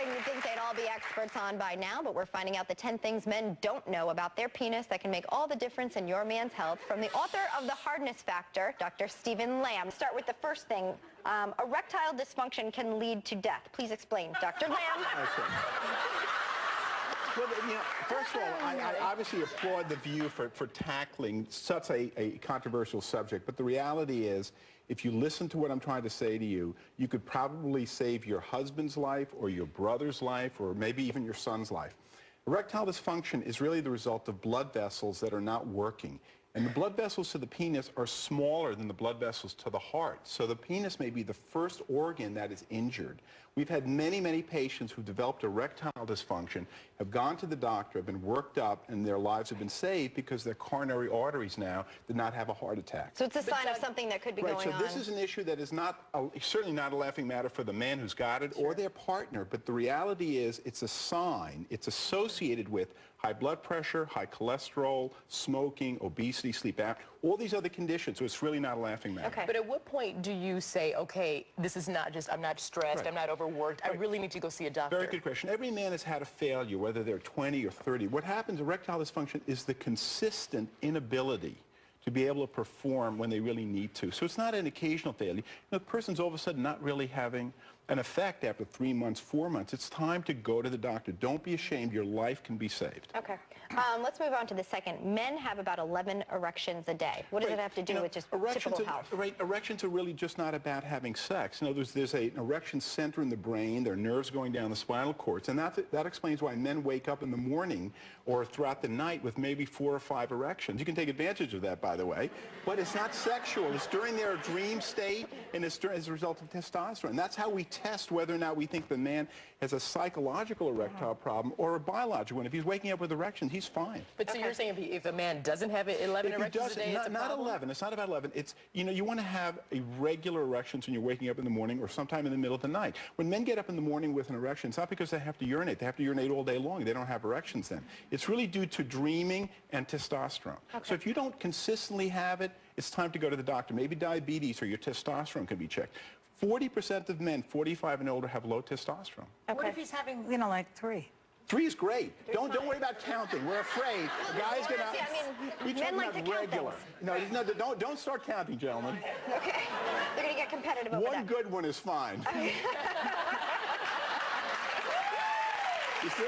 you'd think they'd all be experts on by now, but we're finding out the 10 things men don't know about their penis that can make all the difference in your man's health. From the author of The Hardness Factor, Dr. Stephen Lamm. Start with the first thing. Erectile dysfunction can lead to death. Please explain, Dr. Lamm. Okay. Well, first of all, I obviously applaud the view for tackling such a controversial subject, but the reality is, if you listen to what I'm trying to say to you, you could probably save your husband's life or your brother's life or maybe even your son's life. Erectile dysfunction is really the result of blood vessels that are not working. And the blood vessels to the penis are smaller than the blood vessels to the heart. So the penis may be the first organ that is injured. We've had many, many patients who developed erectile dysfunction, have gone to the doctor, have been worked up, and their lives have been saved because their coronary arteries now did not have a heart attack. So it's a sign of something that could be going on. So this is an issue that is certainly not a laughing matter for the man who's got it or their partner, but the reality is it's a sign. It's associated with high blood pressure, high cholesterol, smoking, obesity, sleep apnea, all these other conditions, so it's really not a laughing matter. Okay. But at what point do you say, okay, this is not just, I'm not stressed, I'm not overworked, I really need to go see a doctor? Very good question. Every man has had a failure, whether they're 20 or 30. What happens, erectile dysfunction, is the consistent inability to be able to perform when they really need to. So it's not an occasional failure. The person's all of a sudden not really having an effect after 3 months, 4 months. It's time to go to the doctor. Don't be ashamed. Your life can be saved. Okay. Let's move on to the second. Men have about 11 erections a day. What does it have to do with just typical health? Erections are really just not about having sex. In other words, there's an erection center in the brain. There are nerves going down the spinal cords. And that explains why men wake up in the morning or throughout the night with maybe 4 or 5 erections. You can take advantage of that, by the way. But it's not sexual. It's during their dream state, and it's as a result of testosterone. That's how we test whether or not we think the man has a psychological erectile problem or a biological one. If he's waking up with erections, he's fine. But so you're saying if a man doesn't have 11 erections a day, it's a not problem? 11. It's not about 11. It's, you want to have a regular erections when you're waking up in the morning or sometime in the middle of the night. When men get up in the morning with an erection, it's not because they have to urinate. They have to urinate all day long. They don't have erections then. It's really due to dreaming and testosterone. Okay. So if you don't consistently have it, it's time to go to the doctor. Maybe diabetes or your testosterone can be checked. 40% of men 45 and older have low testosterone. Okay. What if he's having, like 3? 3 is great. Don't worry about counting. We're afraid. The guy's gonna. I mean, men like to count regular. things. No, don't start counting, gentlemen. Okay. They're gonna get competitive over that. One good one is fine. You see?